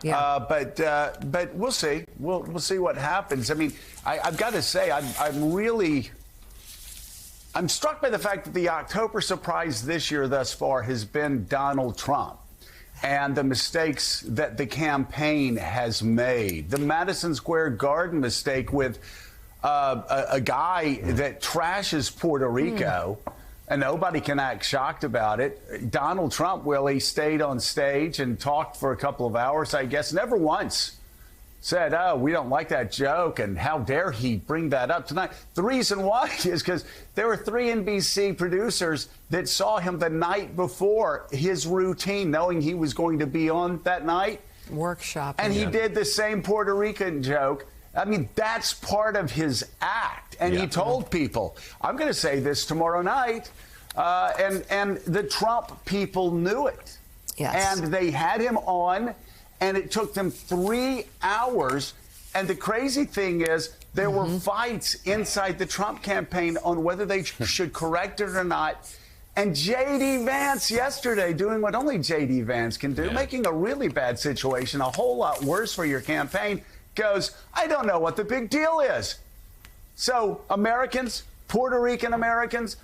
Yeah. But we'll see. We'll see what happens. I mean, I've got to say, I'm struck by the fact that the October surprise this year thus far has been Donald Trump and the mistakes that the campaign has made. The Madison Square Garden mistake with a guy that trashes Puerto Rico, and nobody can act shocked about it. Donald Trump, he stayed on stage and talked for a couple of hours, I guess, never once said, oh, we don't like that joke, and how dare he bring that up tonight. The reason why is because there were 3 NBC producers that saw him the night before his routine, knowing he was going to be on that night. Workshop. And he did the same Puerto Rican joke. I mean, that's part of his act. And he told people, I'm going to say this tomorrow night. And the Trump people knew it. Yes. And they had him on, and it took them 3 hours. And the crazy thing is, there were fights inside the Trump campaign on whether they should correct it or not. And J.D. Vance yesterday, doing what only J.D. Vance can do, making a really bad situation a whole lot worse for your campaign, goes, I don't know what the big deal is. So Americans, Puerto Rican Americans,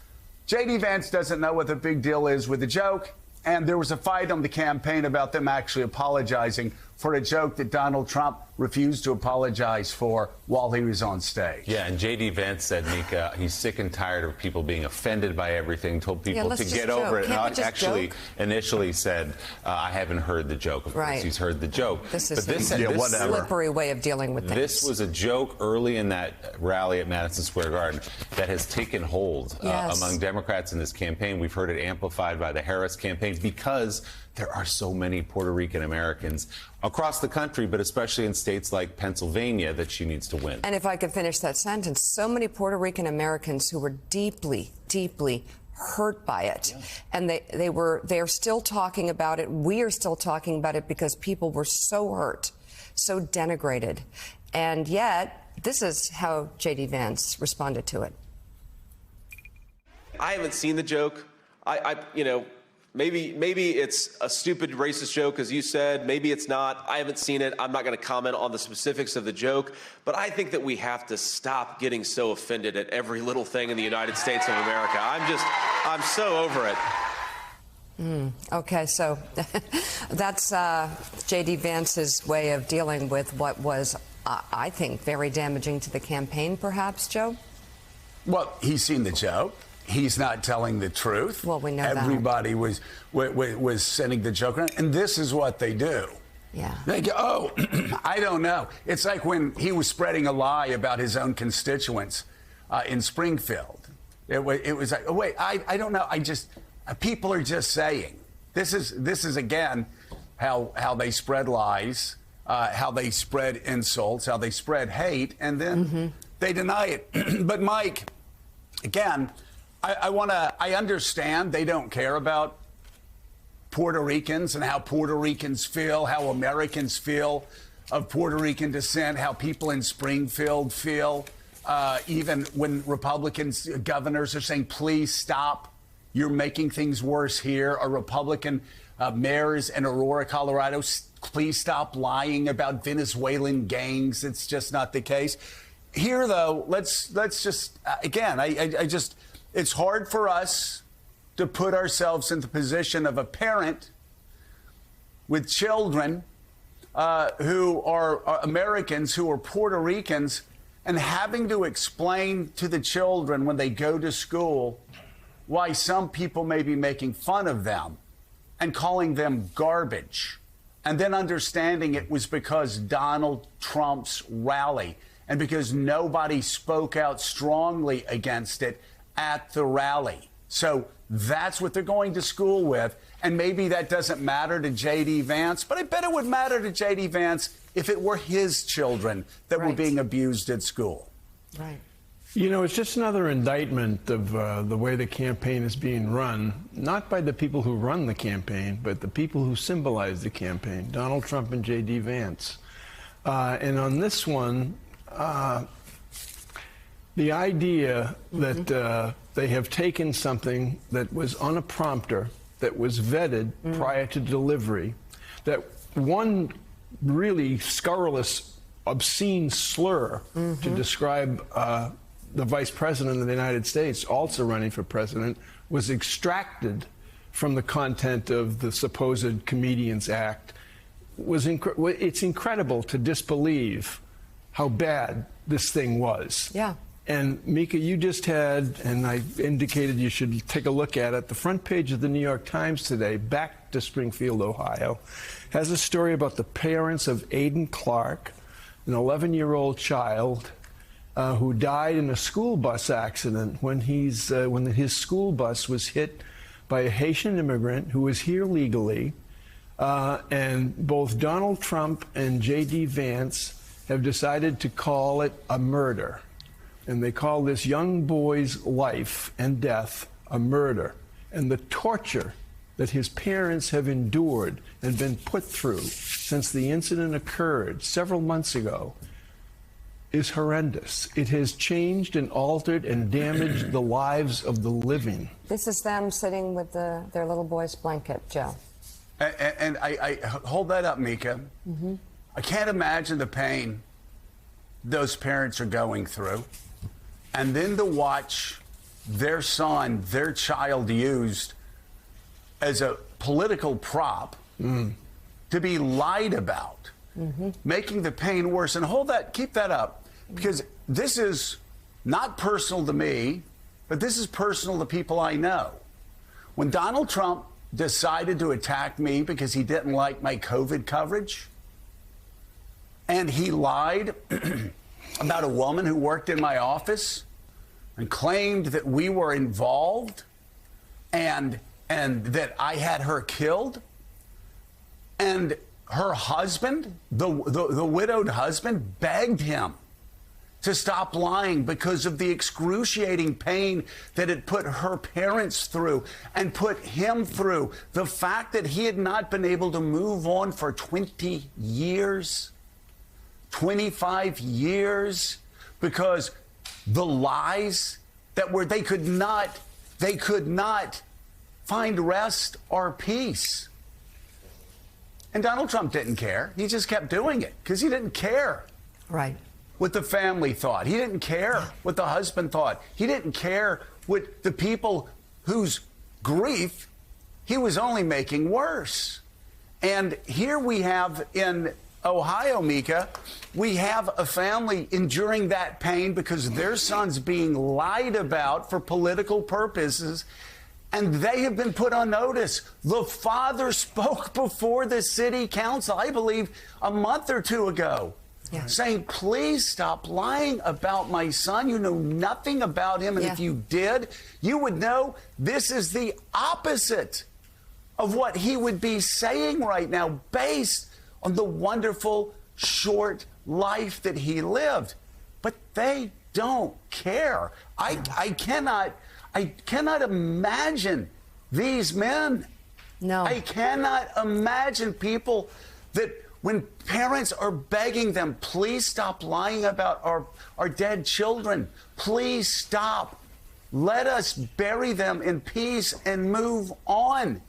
J.D. Vance doesn't know what the big deal is with the joke. And there was a fight on the campaign about them actually apologizing for a joke that Donald Trump refused to apologize for while he was on stage. Yeah, and J.D. Vance said, Mika, he's sick and tired of people being offended by everything, told people to get over it. And actually initially said, I haven't heard the joke. Of course, he's heard the joke. This is a slippery way of dealing with things. This was a joke early in that rally at Madison Square Garden that has taken hold among Democrats in this campaign. We've heard it amplified by the Harris campaign because there are so many Puerto Rican Americans across the country, but especially in states like Pennsylvania, that she needs to win. And if I could finish that sentence, so many Puerto Rican Americans who were deeply, deeply hurt by it. Yeah. And they're still talking about it. We are still talking about it because people were so hurt, so denigrated. And yet, this is how J.D. Vance responded to it. I haven't seen the joke. Maybe it's a stupid racist joke, as you said. Maybe it's not. I haven't seen it. I'm not going to comment on the specifics of the joke. But I think that we have to stop getting so offended at every little thing in the United States of America. I'm so over it. Okay, so that's J.D. Vance's way of dealing with what was, I think, very damaging to the campaign, perhaps, Joe? Well, he's seen the joke. He's not telling the truth. Well, we know everybody was sending the joke around, and this is what they do. Yeah. They go, oh, I don't know. It's like when he was spreading a lie about his own constituents in Springfield. It was like, oh, wait, I don't know. People are just saying. This is again how they spread lies, how they spread insults, how they spread hate, and then they deny it. But Mike, again, I understand they don't care about Puerto Ricans and how Puerto Ricans feel, how Americans feel of Puerto Rican descent, how people in Springfield feel, even when Republicans, governors are saying, please stop, you're making things worse here, or Republican mayors in Aurora, Colorado, please stop lying about Venezuelan gangs. It's just not the case. Here, though, let's just, again, it's hard for us to put ourselves in the position of a parent with children who are Americans, who are Puerto Ricans, and having to explain to the children when they go to school why some people may be making fun of them and calling them garbage, and then understanding it was because Donald Trump's rally and because nobody spoke out strongly against it at the rally. So that's what they're going to school with. And maybe that doesn't matter to J.D. Vance, but I bet it would matter to J.D. Vance if it were his children that were being abused at school. Right. You know, it's just another indictment of the way the campaign is being run, not by the people who run the campaign, but the people who symbolize the campaign, Donald Trump and J.D. Vance. And on this one, the idea that they have taken something that was on a prompter, that was vetted prior to delivery, that one really scurrilous, obscene slur to describe the vice president of the United States, also running for president, was extracted from the content of the supposed Comedians Act. It's incredible to disbelieve how bad this thing was. Yeah. And Mika, you just had, and I indicated you should take a look at it, the front page of the New York Times today, back to Springfield, Ohio, has a story about the parents of Aiden Clark, an 11-year-old child who died in a school bus accident when his school bus was hit by a Haitian immigrant who was here legally. And both Donald Trump and J.D. Vance have decided to call it a murder. And they call this young boy's life and death a murder. And the torture that his parents have endured and been put through since the incident occurred several months ago is horrendous. It has changed and altered and damaged the lives of the living. This is them sitting with their little boy's blanket, Joe. And I hold that up, Mika. I can't imagine the pain those parents are going through. And then to watch their son, their child used as a political prop to be lied about, making the pain worse. And keep that up, because this is not personal to me, but this is personal to people I know. When Donald Trump decided to attack me because he didn't like my COVID coverage, and he lied about a woman who worked in my office and claimed that we were involved and that I had her killed, and her husband, the widowed husband, begged him to stop lying because of the excruciating pain that it put her parents through and put him through. The fact that he had not been able to move on for 20 years, 25 years, because the lies that they could not find rest or peace. And Donald Trump didn't care. He just kept doing it because he didn't care. Right. What the family thought. He didn't care what the husband thought. He didn't care what the people whose grief he was only making worse. And here we have in Ohio, Mika, we have a family enduring that pain because their son's being lied about for political purposes, and they have been put on notice. The father spoke before the city council, I believe, a month or two ago, saying, please stop lying about my son. You know nothing about him, and if you did, you would know this is the opposite of what he would be saying right now, based on the wonderful, short life that he lived. But they don't care. I cannot imagine these men. No. I cannot imagine people that when parents are begging them, please stop lying about our dead children. Please stop. Let us bury them in peace and move on.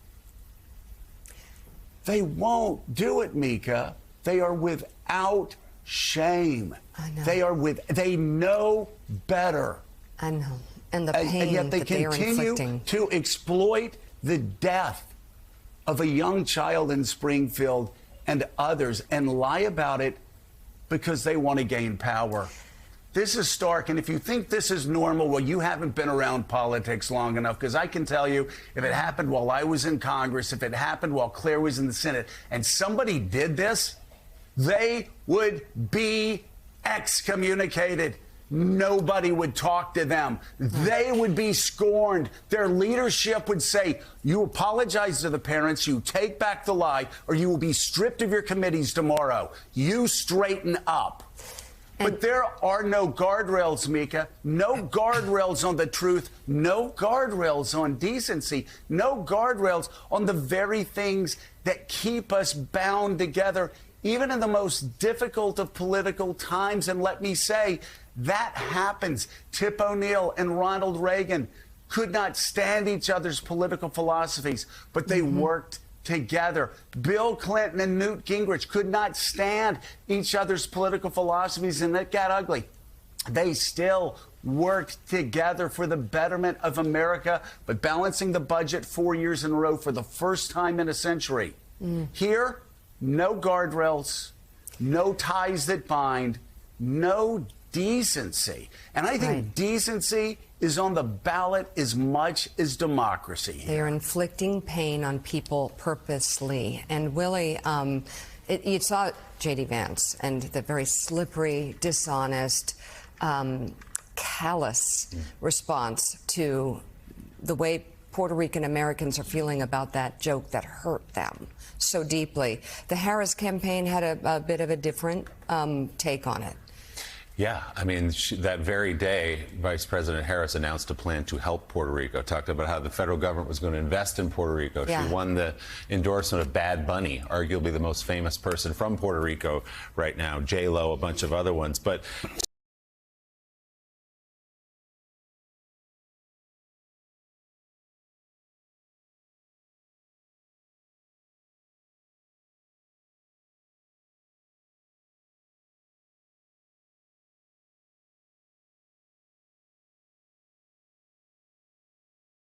They won't do it, Mika. They are without shame. I know. They know better. I know. And the pain and yet they that they are continue inflicting. to exploit the death of a young child in Springfield and others and lie about it because they want to gain power. This is stark, and if you think this is normal, well, you haven't been around politics long enough, because I can tell you, if it happened while I was in Congress, if it happened while Claire was in the Senate, and somebody did this, they would be excommunicated. Nobody would talk to them. They would be scorned. Their leadership would say, you apologize to the parents, you take back the lie, or you will be stripped of your committees tomorrow. You straighten up. But there are no guardrails, Mika. No guardrails on the truth. No guardrails on decency. No guardrails on the very things that keep us bound together, even in the most difficult of political times. And let me say, that happens. Tip O'Neill and Ronald Reagan could not stand each other's political philosophies, but they worked together. Bill Clinton and Newt Gingrich could not stand each other's political philosophies, and it got ugly. They still worked together for the betterment of America, but balancing the budget 4 years in a row for the first time in a century. Here, no guardrails, no ties that bind, no decency. And I think decency is on the ballot as much as democracy. They are inflicting pain on people purposely. And Willie, you saw J.D. Vance and the very slippery, dishonest, callous response to the way Puerto Rican Americans are feeling about that joke that hurt them so deeply. The Harris campaign had a bit of a different take on it. Yeah, I mean, that very day, Vice President Harris announced a plan to help Puerto Rico, talked about how the federal government was going to invest in Puerto Rico. Yeah. She won the endorsement of Bad Bunny, arguably the most famous person from Puerto Rico right now, J-Lo, a bunch of other ones. But